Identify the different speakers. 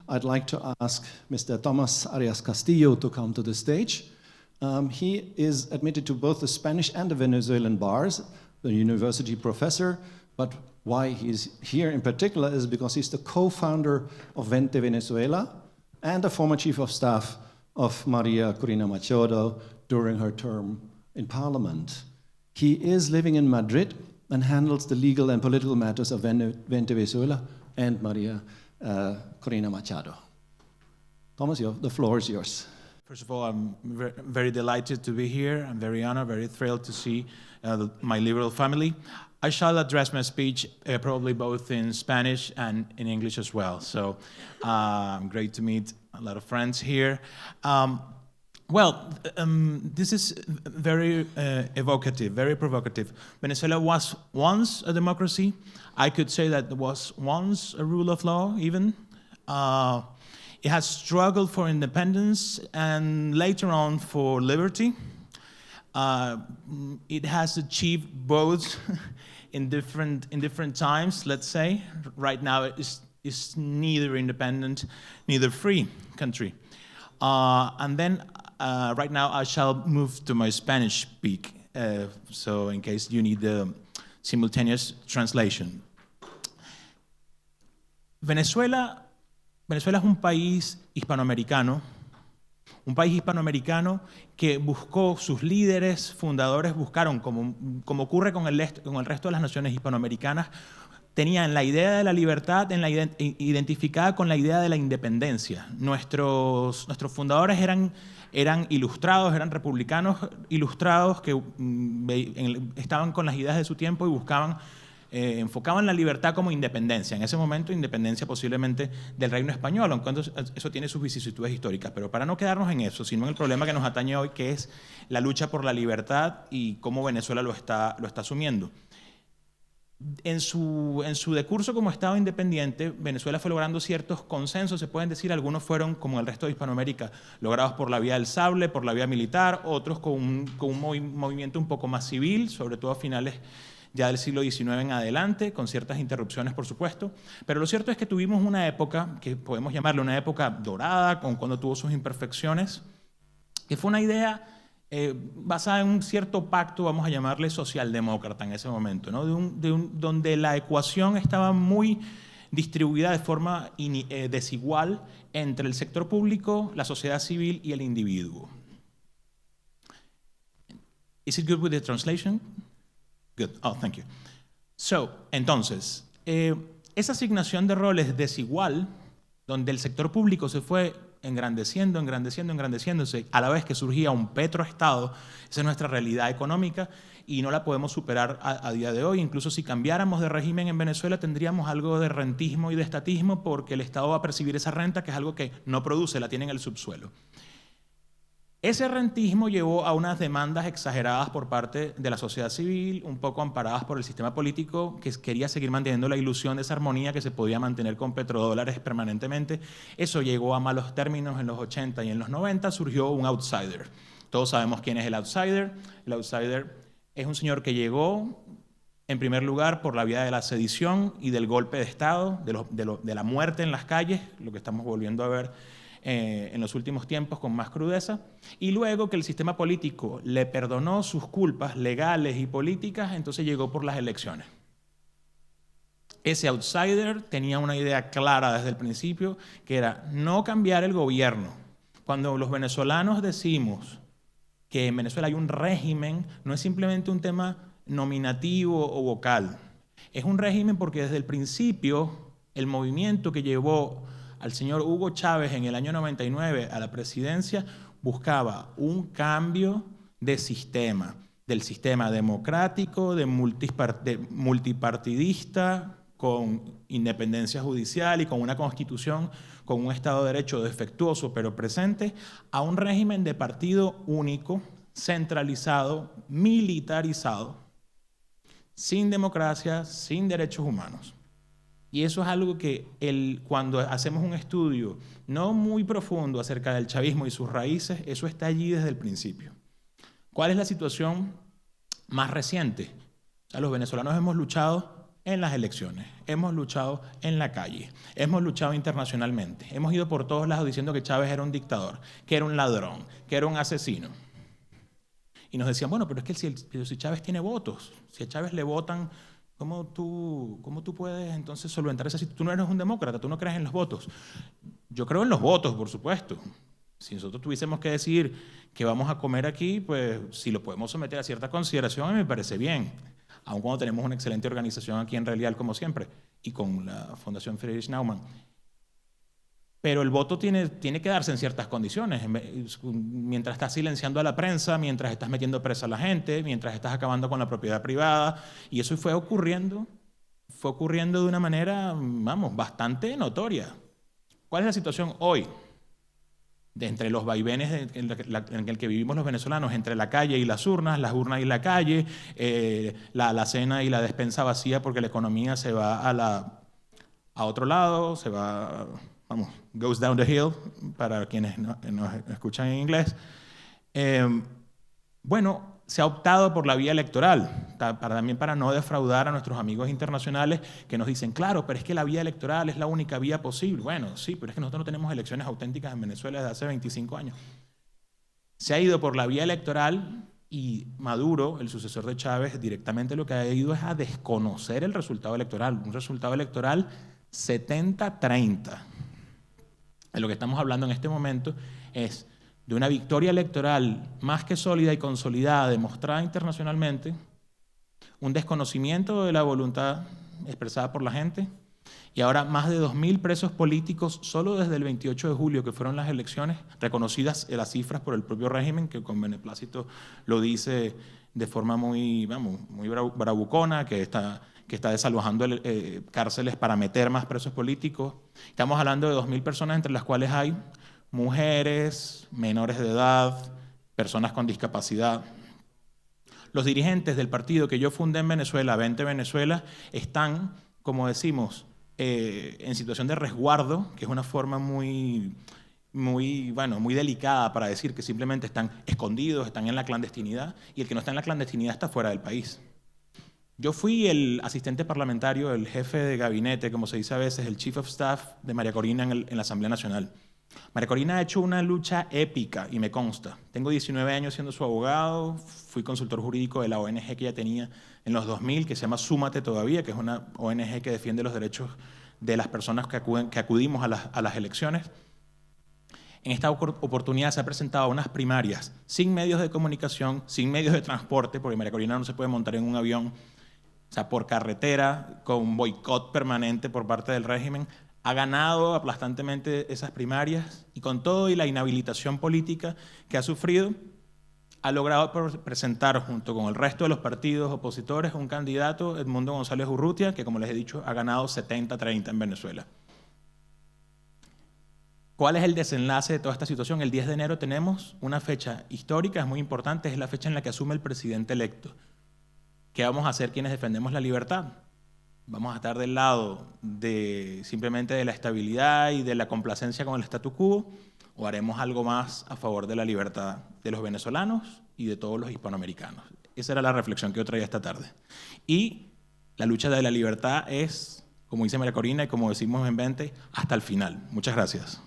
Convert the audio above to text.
Speaker 1: I'd like to ask Mr. Tomas Arias Castillo to come to the stage. He is admitted to both the Spanish and the Venezuelan bars, the university professor, but why he's here in particular is because he's the co-founder of Vente Venezuela and the former chief of staff of Maria Corina Machado during her term in parliament. He is living in Madrid and handles the legal and political matters of Vente Venezuela and Maria Corina Machado. Thomas, the floor is yours.
Speaker 2: First of all, I'm very delighted to be here. I'm very honored, very thrilled to see my liberal family. I shall address my speech probably both in Spanish and in English as well. So great to meet a lot of friends here. This is very evocative, very provocative. Venezuela was once a democracy. I could say that there was once a rule of law, even. It has struggled for independence and later on for liberty. It has achieved both in different times, let's say. Right now it's neither independent, neither free country. And then right now I shall move to my Spanish speak, so in case you need the simultaneous translation. Venezuela es un país hispanoamericano que buscó, sus líderes fundadores buscaron, como ocurre con el resto de las naciones hispanoamericanas, tenían la idea de la libertad identificada con la idea de la independencia. Nuestros fundadores eran ilustrados, eran republicanos ilustrados que estaban con las ideas de su tiempo y buscaban, enfocaban la libertad como independencia. En ese momento, independencia posiblemente del reino español, aunque eso tiene sus vicisitudes históricas. Pero para no quedarnos en eso, sino en el problema que nos atañe hoy, que es la lucha por la libertad y cómo Venezuela lo está asumiendo. En su decurso como Estado independiente, Venezuela fue logrando ciertos consensos, se pueden decir, algunos fueron, como el resto de Hispanoamérica, logrados por la vía del sable, por la vía militar, otros con un movimiento un poco más civil, sobre todo a finales ya del siglo XIX en adelante, con ciertas interrupciones, por supuesto. Pero lo cierto es que tuvimos una época, que podemos llamarle una época dorada, cuando tuvo sus imperfecciones, que fue una idea basada en un cierto pacto, vamos a llamarle socialdemócrata en ese momento, ¿no? Donde la ecuación estaba muy distribuida de forma desigual entre el sector público, la sociedad civil y el individuo. Is it good with the translation? Good. Oh, thank you. So, entonces, esa asignación de roles desigual, donde el sector público se fue engrandeciéndose, a la vez que surgía un petroestado, esa es nuestra realidad económica y no la podemos superar a día de hoy. Incluso si cambiáramos de régimen en Venezuela tendríamos algo de rentismo y de estatismo porque el Estado va a percibir esa renta, que es algo que no produce, la tiene en el subsuelo. Ese rentismo llevó a unas demandas exageradas por parte de la sociedad civil, un poco amparadas por el sistema político, que quería seguir manteniendo la ilusión de esa armonía que se podía mantener con petrodólares permanentemente. Eso llegó a malos términos en los 80 y en los 90, surgió un outsider. Todos sabemos quién es el outsider. El outsider es un señor que llegó, en primer lugar, por la vía de la sedición y del golpe de Estado, de la muerte en las calles, lo que estamos volviendo a ver en los últimos tiempos con más crudeza, y luego que el sistema político le perdonó sus culpas legales y políticas, entonces llegó por las elecciones. Ese outsider tenía una idea clara desde el principio, que era no cambiar el gobierno. Cuando los venezolanos decimos que en Venezuela hay un régimen, no es simplemente un tema nominativo o vocal, es un régimen porque desde el principio el movimiento que llevó al señor Hugo Chávez en el año 99 a la presidencia buscaba un cambio de sistema, del sistema democrático, de multipartidista, con independencia judicial y con una constitución, con un Estado de Derecho defectuoso pero presente, a un régimen de partido único, centralizado, militarizado, sin democracia, sin derechos humanos. Y eso es algo que cuando hacemos un estudio no muy profundo acerca del chavismo y sus raíces, eso está allí desde el principio. ¿Cuál es la situación más reciente? Los venezolanos hemos luchado en las elecciones, hemos luchado en la calle, hemos luchado internacionalmente, hemos ido por todos lados diciendo que Chávez era un dictador, que era un ladrón, que era un asesino. Y nos decían, bueno, pero es que si Chávez tiene votos, si a Chávez le votan, ¿cómo tú puedes entonces solventar esa situación? Tú no eres un demócrata, tú no crees en los votos. Yo creo en los votos, por supuesto. Si nosotros tuviésemos que decir que vamos a comer aquí, pues si lo podemos someter a cierta consideración, a mí me parece bien. Aun cuando tenemos una excelente organización aquí en Relial, como siempre, y con la Fundación Friedrich Naumann. Pero el voto tiene que darse en ciertas condiciones. Mientras estás silenciando a la prensa, mientras estás metiendo presa a la gente, mientras estás acabando con la propiedad privada. Y eso fue ocurriendo de una manera, vamos, bastante notoria. ¿Cuál es la situación hoy? Entre los vaivenes en el que vivimos los venezolanos, entre la calle y las urnas y la calle, la alacena y la despensa vacía porque la economía se va a otro lado, se va, vamos, goes down the hill, para quienes nos escuchan en inglés. Bueno, se ha optado por la vía electoral, también para no defraudar a nuestros amigos internacionales que nos dicen, claro, pero es que la vía electoral es la única vía posible. Bueno, sí, pero es que nosotros no tenemos elecciones auténticas en Venezuela desde hace 25 años. Se ha ido por la vía electoral y Maduro, el sucesor de Chávez, directamente lo que ha ido es a desconocer el resultado electoral, un resultado electoral 70-30. De lo que estamos hablando en este momento es de una victoria electoral más que sólida y consolidada, demostrada internacionalmente, un desconocimiento de la voluntad expresada por la gente, y ahora más de 2.000 presos políticos solo desde el 28 de julio, que fueron las elecciones, reconocidas en las cifras por el propio régimen, que con beneplácito lo dice de forma muy bravucona, que está desalojando cárceles para meter más presos políticos. Estamos hablando de 2.000 personas, entre las cuales hay mujeres, menores de edad, personas con discapacidad. Los dirigentes del partido que yo fundé en Venezuela, 20 Venezuela, están, como decimos, en situación de resguardo, que es una forma muy delicada para decir que simplemente están escondidos, están en la clandestinidad, y el que no está en la clandestinidad está fuera del país. Yo fui el asistente parlamentario, el jefe de gabinete, como se dice a veces, el chief of staff de María Corina en la Asamblea Nacional. María Corina ha hecho una lucha épica y me consta. Tengo 19 años siendo su abogado, fui consultor jurídico de la ONG que ella tenía en los 2000, que se llama Súmate Todavía, que es una ONG que defiende los derechos de las personas que acudimos a las elecciones. En esta oportunidad se han presentado unas primarias sin medios de comunicación, sin medios de transporte, porque María Corina no se puede montar en un avión, o sea, por carretera, con boicot permanente por parte del régimen. Ha ganado aplastantemente esas primarias y con todo y la inhabilitación política que ha sufrido, ha logrado presentar junto con el resto de los partidos opositores un candidato, Edmundo González Urrutia, que como les he dicho ha ganado 70-30 en Venezuela. ¿Cuál es el desenlace de toda esta situación? El 10 de enero tenemos una fecha histórica, es muy importante, es la fecha en la que asume el presidente electo. ¿Qué vamos a hacer quienes defendemos la libertad? ¿Vamos a estar del lado simplemente de la estabilidad y de la complacencia con el statu quo? ¿O haremos algo más a favor de la libertad de los venezolanos y de todos los hispanoamericanos? Esa era la reflexión que yo traía esta tarde. Y la lucha de la libertad es, como dice María Corina y como decimos en 20, hasta el final. Muchas gracias.